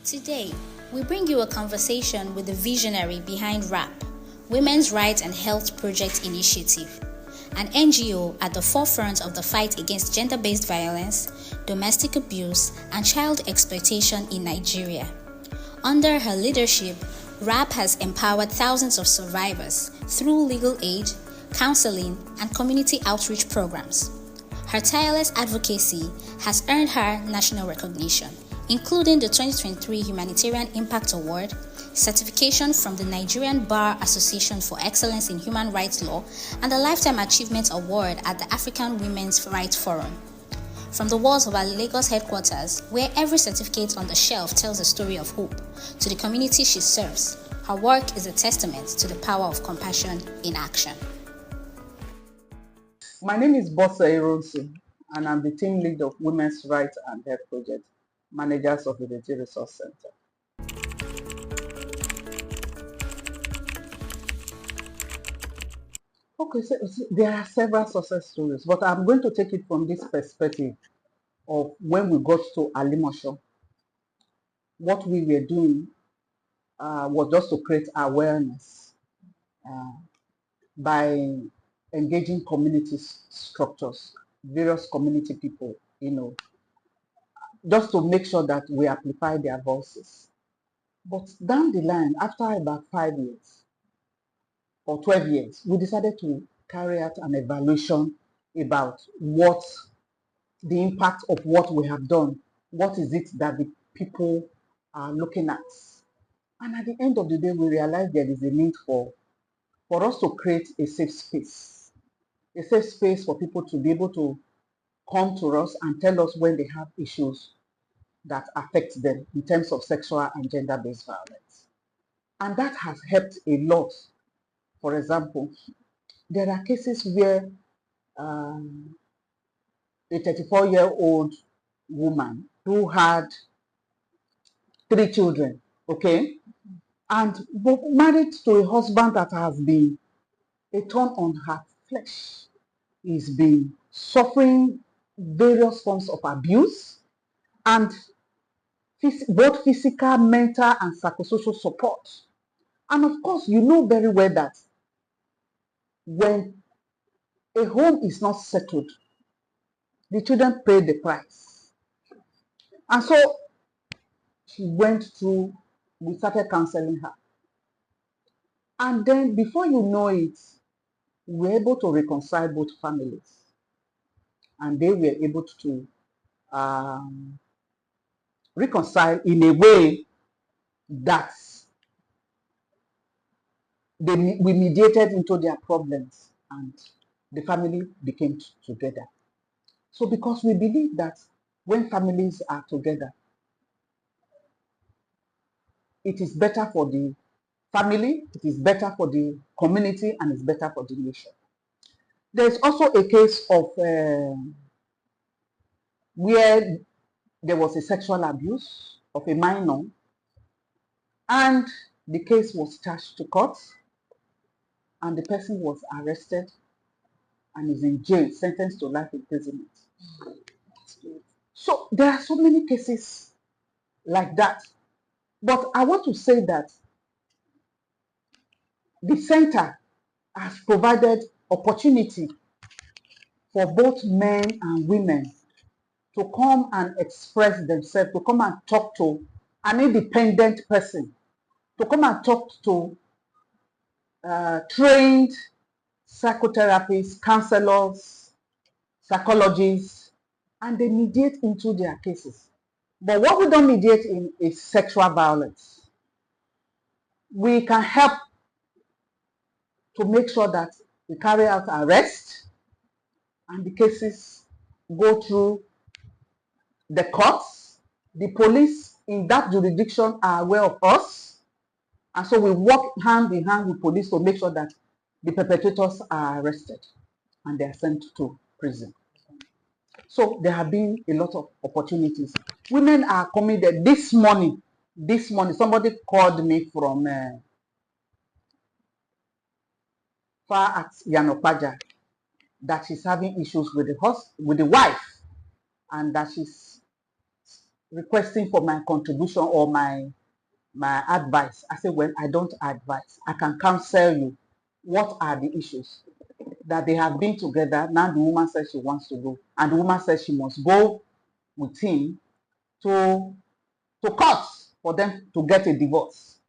Today, we bring you a conversation with the visionary behind WRAHP, Women's Rights and Health Project Initiative, an NGO at the forefront of the fight against gender-based violence, domestic abuse, and child exploitation in Nigeria. Under her leadership, WRAHP has empowered thousands of survivors through legal aid, counseling, and community outreach programs. Her tireless advocacy has earned her national recognition, including the 2023 Humanitarian Impact Award, certification from the Nigerian Bar Association for Excellence in Human Rights Law, and the Lifetime Achievement Award at the African Women's Rights Forum. From the walls of our Lagos headquarters, where every certificate on the shelf tells a story of hope, to the community she serves, her work is a testament to the power of compassion in action. My name is Bose, Ironsi, and I'm the team lead of Women's Rights and Health Project, managers of the Resource Center. Okay, so there are several success stories, but I'm going to take it from this perspective of when we got to Alimosho. What we were doing was just to create awareness by engaging community structures, various community people, just to make sure that we amplify their voices. But down the line, after about 5 years or 12 years, we decided to carry out an evaluation about what the impact of what we have done. What is it that the people are looking at? And at the end of the day, we realized there is a need for us to create a safe space for people to be able to come to us and tell us when they have issues that affect them in terms of sexual and gender-based violence. And that has helped a lot. For example, there are cases where a 34-year-old woman who had 3 children, okay, and married to a husband that has been a thorn on her flesh, is been suffering various forms of abuse and both physical, mental, and psychosocial support. And of course, you know very well that when a home is not settled, the children pay the price. And so we started counseling her. And then before you know it, we were able to reconcile both families. And they were able to reconcile in a way that we mediated into their problems and the family became together. So because we believe that when families are together, it is better for the family, it is better for the community, and it's better for the nation. There's also a case of where there was a sexual abuse of a minor, and the case was charged to court, and the person was arrested and is in jail, sentenced to life imprisonment. So there are so many cases like that. But I want to say that the center has provided opportunity for both men and women to come and express themselves, to come and talk to an independent person, to come and talk to trained psychotherapists, counselors, psychologists, and they mediate into their cases. But what we don't mediate in is sexual violence. We can help to make sure that we carry out arrests and the cases go through the courts. The police in that jurisdiction are aware of us, and so we work hand in hand with police to make sure that the perpetrators are arrested and they are sent to prison. So there have been a lot of opportunities. Women are committed. This morning, somebody called me from far at Yanopaja that she's having issues with the wife, and that she's requesting for my contribution or my advice. I say, well, I don't advise. I can counsel you. What are the issues? That they have been together. Now the woman says she wants to go. And the woman says she must go with him to court for them to get a divorce.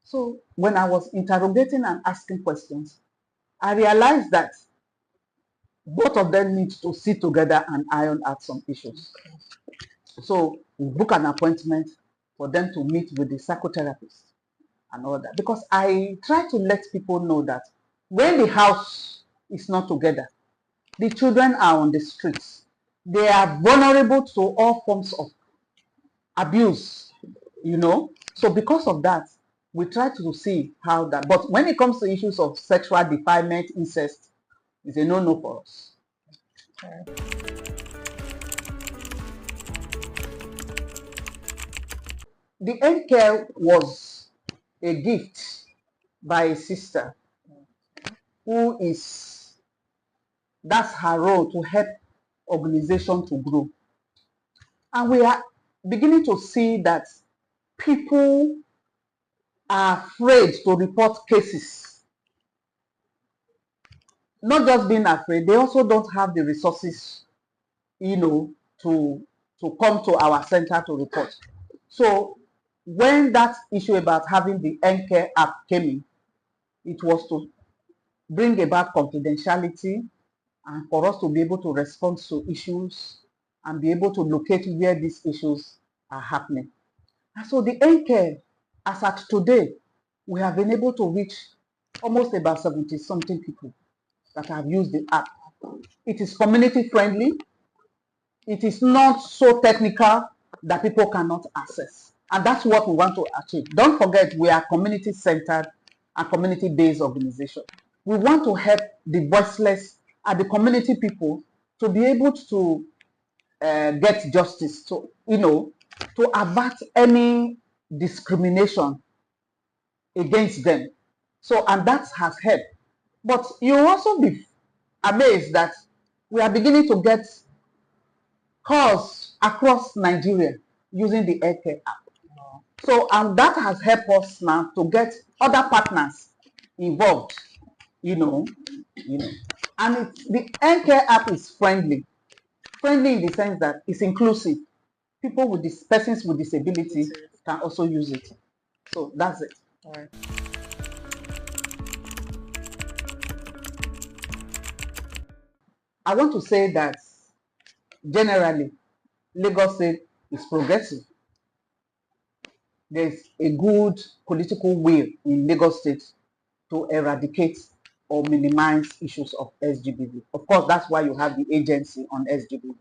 So when I was interrogating and asking questions, I realized that both of them need to sit together and iron out some issues. So we book an appointment for them to meet with the psychotherapist and all that. Because I try to let people know that when the house is not together, the children are on the streets. They are vulnerable to all forms of abuse, you know. So because of that, we try to see how that. But when it comes to issues of sexual defilement, incest, it's a no-no for us. The end care was a gift by a sister who is, that's her role, to help organization to grow. And we are beginning to see that people are afraid to report cases. Not just being afraid, they also don't have the resources, you know, to come to our center to report. So when that issue about having the N-Care app came in, it was to bring about confidentiality and for us to be able to respond to issues and be able to locate where these issues are happening. And so the N-Care, as at today, we have been able to reach almost about 70-something people that have used the app. It is community friendly. It is not so technical that people cannot access. And that's what we want to achieve. Don't forget, we are community-centered and community-based organization. We want to help the voiceless and the community people to be able to get justice, to, you know, to avert any discrimination against them. So, and that has helped. But you'll also be amazed that we are beginning to get calls across Nigeria using the Aircare app. So, and that has helped us now to get other partners involved, you know. And the Aircare app is friendly in the sense that it's inclusive. People with this, persons with disability can also use it. So that's it. All right. I want to say that generally, Lagos State is progressive. There's a good political will in Lagos State to eradicate or minimize issues of SGBV. Of course, that's why you have the agency on SGBV.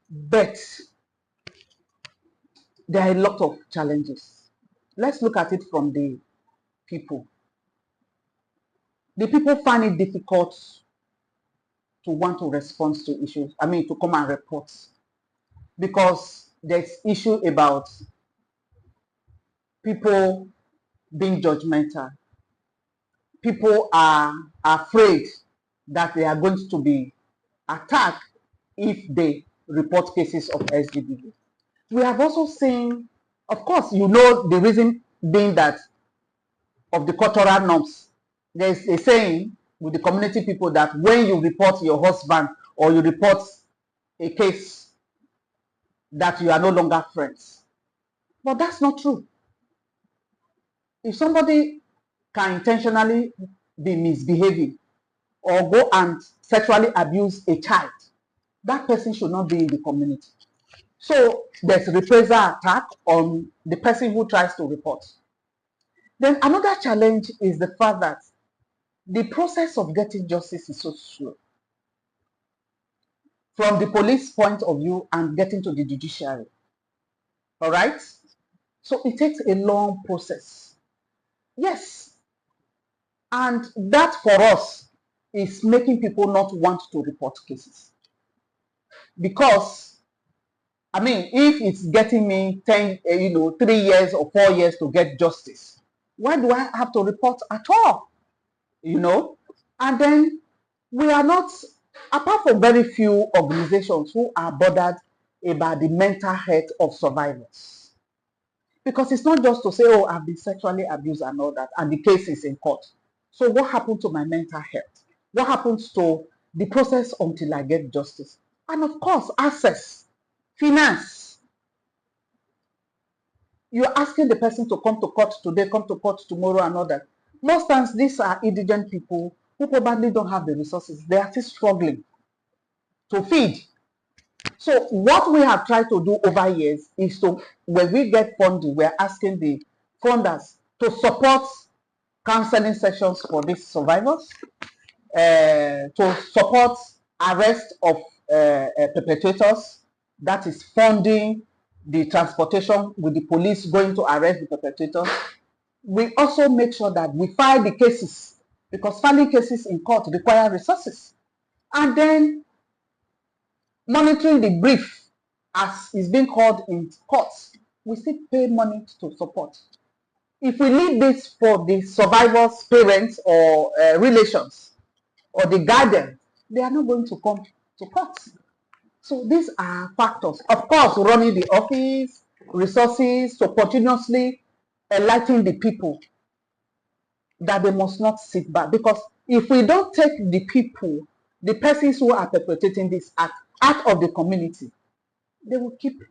But there are a lot of challenges. Let's look at it from the people. The people find it difficult to want to respond to issues, to come and report, because there's issue about people being judgmental. People are afraid that they are going to be attacked if they report cases of SGBV. We have also seen, of course, you know, the reason being that of the cultural norms. There's a saying with the community people that when you report your husband or you report a case, that you are no longer friends. But that's not true. If somebody can intentionally be misbehaving or go and sexually abuse a child, that person should not be in the community. So there's reprisal attack on the person who tries to report. Then another challenge is the fact that the process of getting justice is so slow. From the police point of view and getting to the judiciary. All right? So it takes a long process. Yes. And that for us is making people not want to report cases. Because, if it's getting me 3 years or 4 years to get justice, why do I have to report at all? And then we are not, apart from very few organizations who are bothered about the mental health of survivors. Because it's not just to say, oh, I've been sexually abused and all that, and the case is in court. So what happened to my mental health? What happens to the process until I get justice? And of course, access, finance. You're asking the person to come to court today, come to court tomorrow, and all that. Most times, these are indigent people who probably don't have the resources. They are still struggling to feed. So what we have tried to do over years is to, when we get funding, we're asking the funders to support counseling sessions for these survivors, to support arrest of perpetrators, that is funding the transportation with the police going to arrest the perpetrators. We also make sure that we file the cases, because filing cases in court require resources. And then monitoring the brief as is being called in courts, we still pay money to support. If we leave this for the survivors' parents or relations or the guardian, they are not going to come to court. So these are factors. Of course, running the office, resources, to continuously enlighten the people that they must not sit back. Because if we don't take the people, the persons who are perpetrating this act, out of the community, they will keep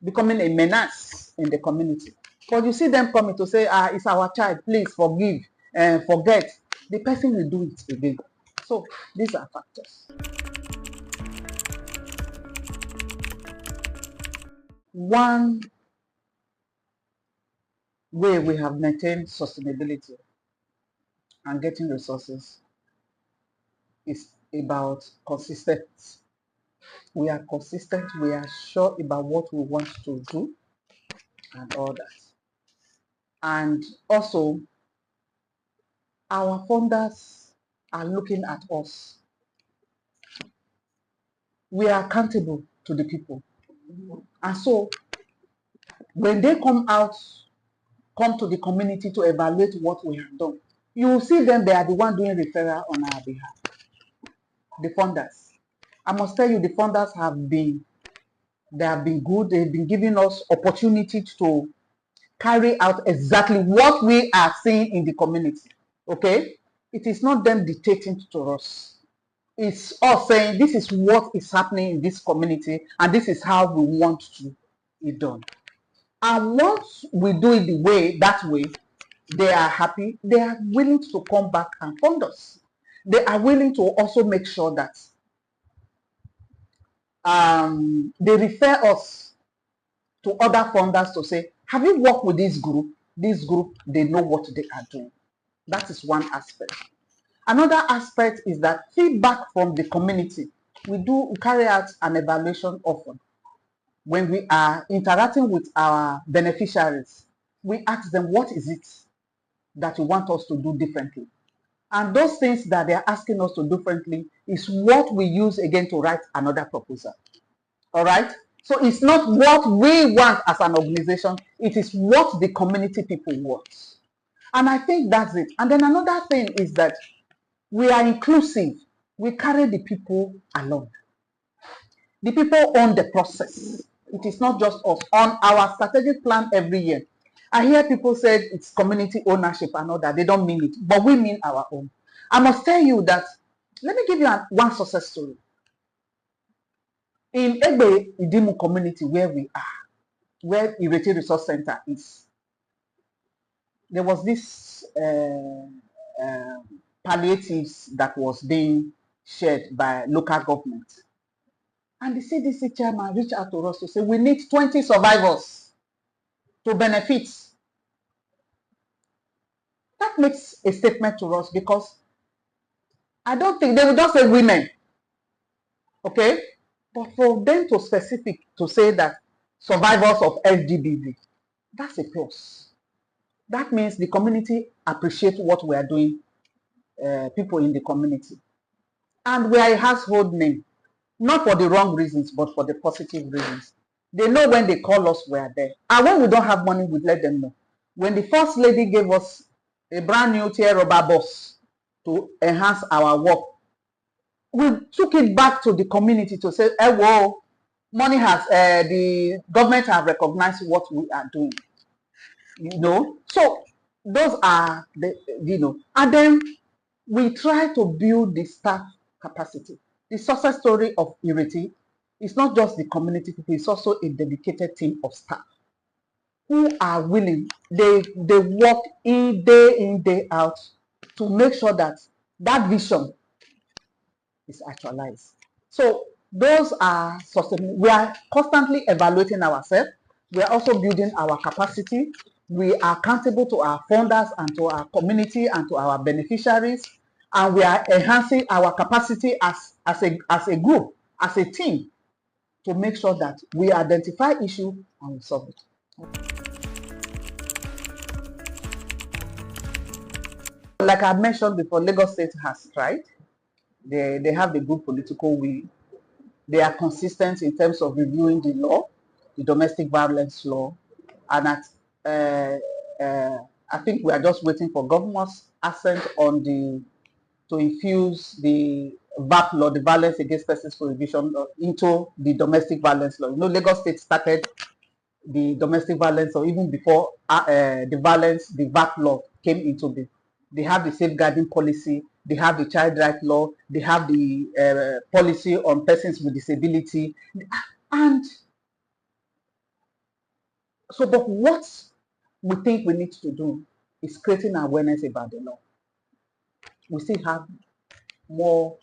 becoming a menace in the community. But you see them coming to say, it's our child, please forgive and forget. The person will do it again. So these are factors. One way we have maintained sustainability and getting resources is about consistency. We are consistent, we are sure about what we want to do and all that. And also, our funders are looking at us. We are accountable to the people. And so, when they come to the community to evaluate what we have done, you will see them, they are the one doing referral on our behalf. The funders. I must tell you, the funders have been good. They've been giving us opportunity to carry out exactly what we are seeing in the community. Okay? It is not them dictating to us. It's us saying, this is what is happening in this community, and this is how we want to it done. And once we do it that way, they are happy. They are willing to come back and fund us. They are willing to also make sure that they refer us to other funders to say, have you worked with this group? This group, they know what they are doing. That is one aspect. Another aspect is that feedback from the community. We carry out an evaluation often. When we are interacting with our beneficiaries, we ask them, what is it that you want us to do differently? And those things that they are asking us to do differently is what we use again to write another proposal. All right? So it's not what we want as an organization, it is what the community people want. And I think that's it. And then another thing is that we are inclusive. We carry the people along. The people own the process. It is not just us. On our strategic plan every year, I hear people say it's community ownership and all that. They don't mean it, but we mean our own. I must tell you that, let me give you one success story. In Egbe Idimu community where we are, where Ireti Resource Center is, there was this palliatives that was being shared by local government. And the CDC chairman reached out to us to say, we need 20 survivors to benefit. That makes a statement to us, because I don't think they would just say women. Okay? But for them to specific to say that survivors of LGBT, that's a plus. That means the community appreciates what we are doing, people in the community. And we are a household name, not for the wrong reasons, but for the positive reasons. They know when they call us, we are there. And when we don't have money, we let them know. When the first lady gave us a brand new tear rubber bus to enhance our work, we took it back to the community to say, hey, whoa, Money has, the government have recognized what we are doing, So those are and then we try to build the staff capacity. The success story of Ireti is not just the community people, it's also a dedicated team of staff who are willing. They work in, day out to make sure that that vision is actualized. So those are sustainable. We are constantly evaluating ourselves. We are also building our capacity. We are accountable to our funders and to our community and to our beneficiaries. And we are enhancing our capacity as a group, as a team, to make sure that we identify issues and we solve it. Like I mentioned before, Lagos State has tried. They have the good political will. They are consistent in terms of reviewing the law, the domestic violence law, and I think we are just waiting for governor's assent on to infuse the WRAHP law, the Violence Against Persons Prohibition law, into the domestic violence law. Lagos State started the domestic violence law even before the WRAHP law came into being. They have the safeguarding policy, they have the child right law, they have the policy on persons with disability. And so, but what we think we need to do is creating awareness about the law. We still have more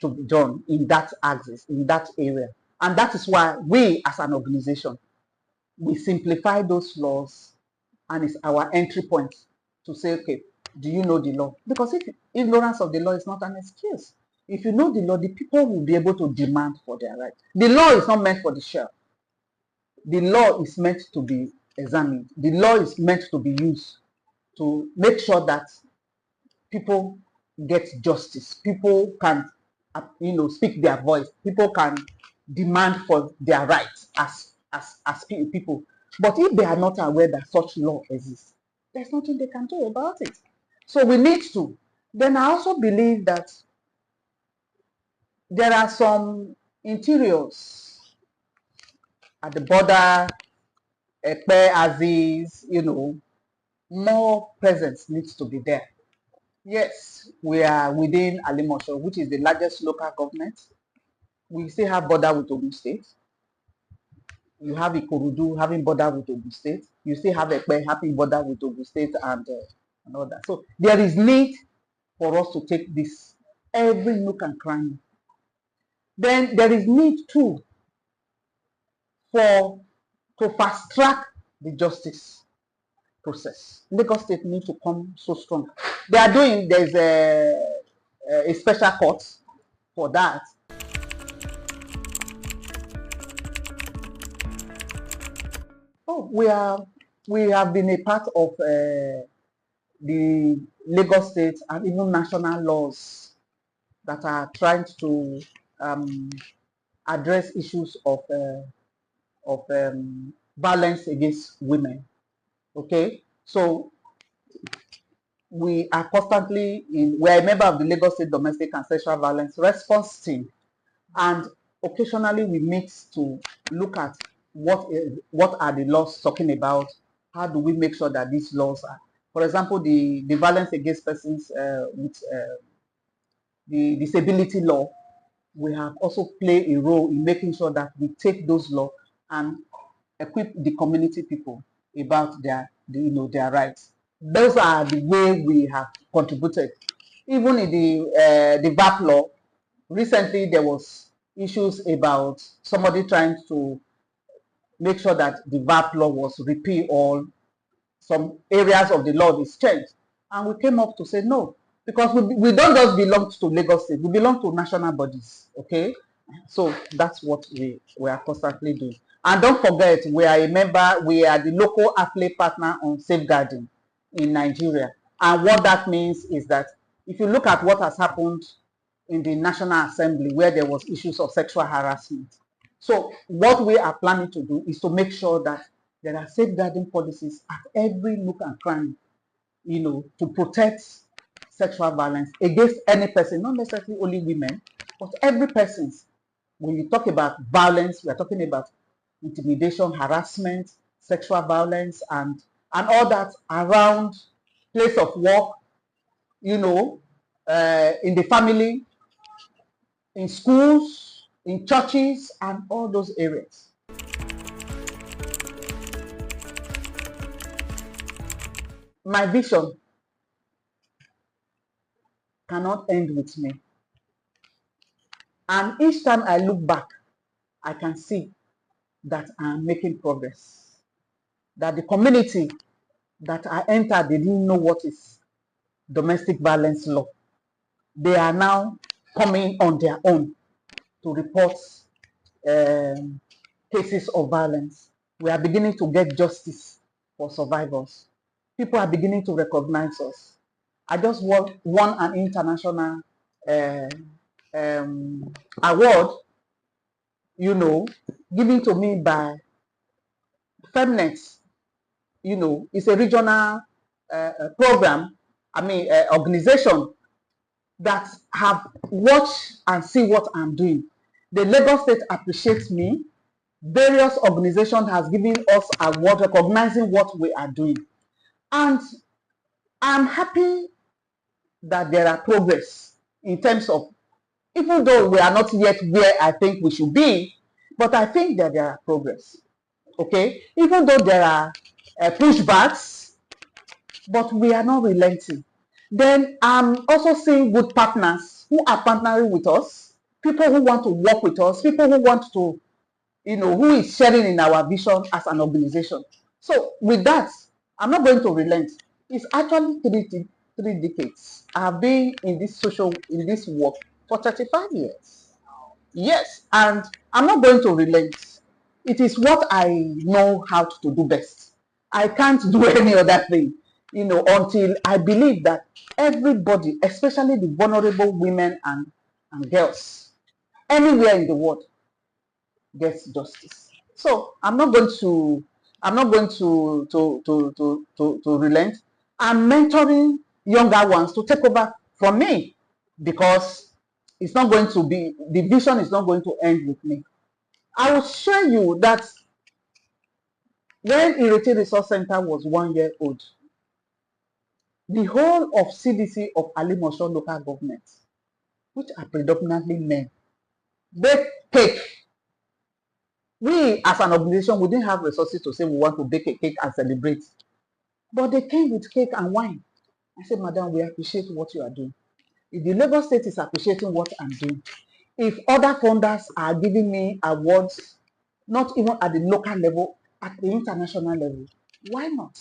to be done in that axis, in that area. And that is why we as an organization, we simplify those laws, and it's our entry point to say, okay, do you know the law? Because if ignorance of the law is not an excuse. If you know the law, the people will be able to demand for their rights. The law is not meant for the shell. The law is meant to be examined. The law is meant to be used to make sure that people get justice. People can, speak their voice. People can demand for their rights as people. But if they are not aware that such law exists, there's nothing they can do about it. So we need to. Then I also believe that there are some interiors at the border, Ekpe, Aziz, more presence needs to be there. Yes, we are within Alimosho, which is the largest local government. We still have border with Ogun State. You have Ikorodu having border with Ogun State. You still have Ekpe having border with Ogun State and all that. So there is need for us to take this every nook and cranny. Then there is need too to fast track the justice process. Lagos State needs to come so strong. There's a special court for that. Oh, we have been a part of the Lagos State and even national laws that are trying to address issues of violence against women. Okay, so we are constantly we're a member of the Lagos State Domestic and Sexual Violence Response Team, and occasionally we meet to look at what are the laws talking about. How do we make sure that these laws are, for example, the violence against persons with the disability law. We have also played a role in making sure that we take those laws and equip the community people about their rights. Those are the way we have contributed. Even in the WRAHP law, recently there was issues about somebody trying to make sure that the WRAHP law was repealed or some areas of the law is changed. And we came up to say no, because we don't just belong to Lagos State, we belong to national bodies, okay? So that's what we are constantly doing. And don't forget, we are a member, we are the local affiliate partner on safeguarding in Nigeria. And what that means is that if you look at what has happened in the National Assembly where there was issues of sexual harassment. So what we are planning to do is to make sure that there are safeguarding policies at every nook and cranny, to protect sexual violence against any person, not necessarily only women, but every person, when you talk about violence, we are talking about intimidation, harassment, sexual violence, and all that around place of work, you know, in the family, in schools, in churches, and all those areas. My vision cannot end with me. And each time I look back, I can see that I'm making progress. That the community that I entered, they didn't know what is domestic violence law. They are now coming on their own to report cases of violence. We are beginning to get justice for survivors. People are beginning to recognize us. I just won an international award, you know, given to me by Femnet. You know, it's a regional program, organization that have watched and see what I'm doing. The Lagos State appreciates me. Various organizations has given us award recognizing what we are doing. And I'm happy that there are progress in terms of, even though we are not yet where I think we should be, but I think that there are progress. Okay? Even though there are pushbacks, but we are not relenting. Then I'm also seeing good partners who are partnering with us, people who want to work with us, people who want to, you know, who is sharing in our vision as an organization. So with that, I'm not going to relent. It's actually three decades. I have been in this work for 35 years. Yes, and I'm not going to relent. It is what I know how to do best. I can't do any other thing, you know, until I believe that everybody, especially the vulnerable women and girls, anywhere in the world, gets justice. So I'm not going to relent. I'm mentoring younger ones to take over from me, because it's not going to be, the vision is not going to end with me. I will show you that when Irete Resource Center was 1 year old, the whole of CDC of Alimosho local government, which are predominantly men, bake cake. We as an organization, we didn't have resources to say we want to bake a cake and celebrate. But they came with cake and wine. I said, Madam, we appreciate what you are doing. If the Lagos State is appreciating what I'm doing, if other funders are giving me awards, not even at the local level, at the international level, why not?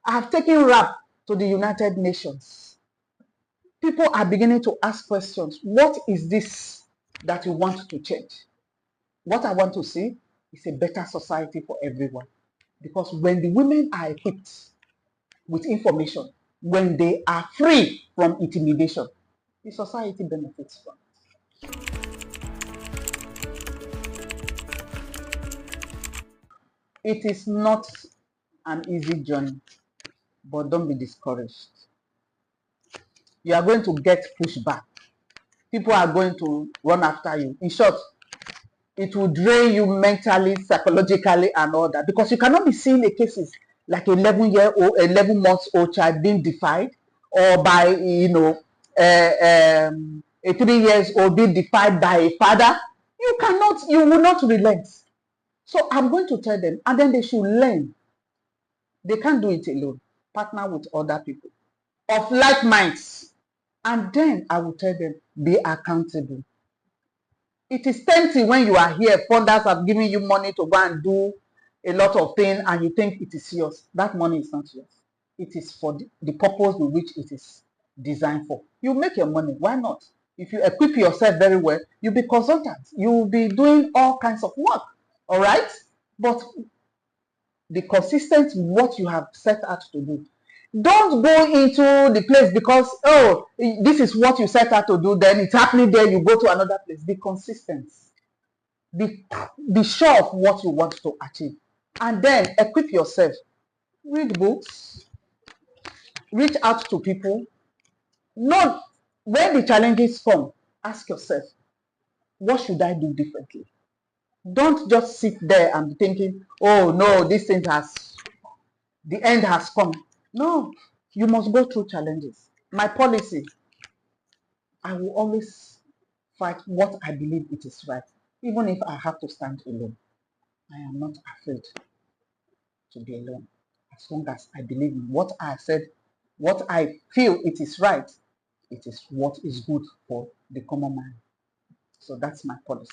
I have taken WRAHP to the United Nations. People are beginning to ask questions. What is this that you want to change? What I want to see is a better society for everyone. Because when the women are equipped with information, when they are free from intimidation, the society benefits from it. It is not an easy journey, but don't be discouraged. You are going to get pushback. People are going to run after you. In short, it will drain you mentally, psychologically, and all that, because you cannot be seeing a cases like 11 months old child being defied, or by, you know, a 3 years old being defied by a father. You will not relent. So I'm going to tell them, and then they should learn. They can't do it alone. Partner with other people of like minds, and then I will tell them, be accountable. It is tempting when you are here, funders have given you money to go and do a lot of things, and you think it is yours. That money is not yours. It is for the purpose with which it is designed for. You make your money. Why not? If you equip yourself very well, you'll be consultant. You'll be doing all kinds of work. All right? But be consistent with what you have set out to do. Don't go into the place because, oh, this is what you set out to do, then it's happening there, you go to another place. Be consistent. Be sure of what you want to achieve. And then equip yourself. Read books. Reach out to people. Know when the challenges come, ask yourself, what should I do differently? Don't just sit there and be thinking, oh no, this thing the end has come. No, you must go through challenges. My policy, I will always fight what I believe it is right, even if I have to stand alone. I am not afraid to be alone, as long as I believe in what I said, what I feel it is right. It is what is good for the common man. So that's my policy.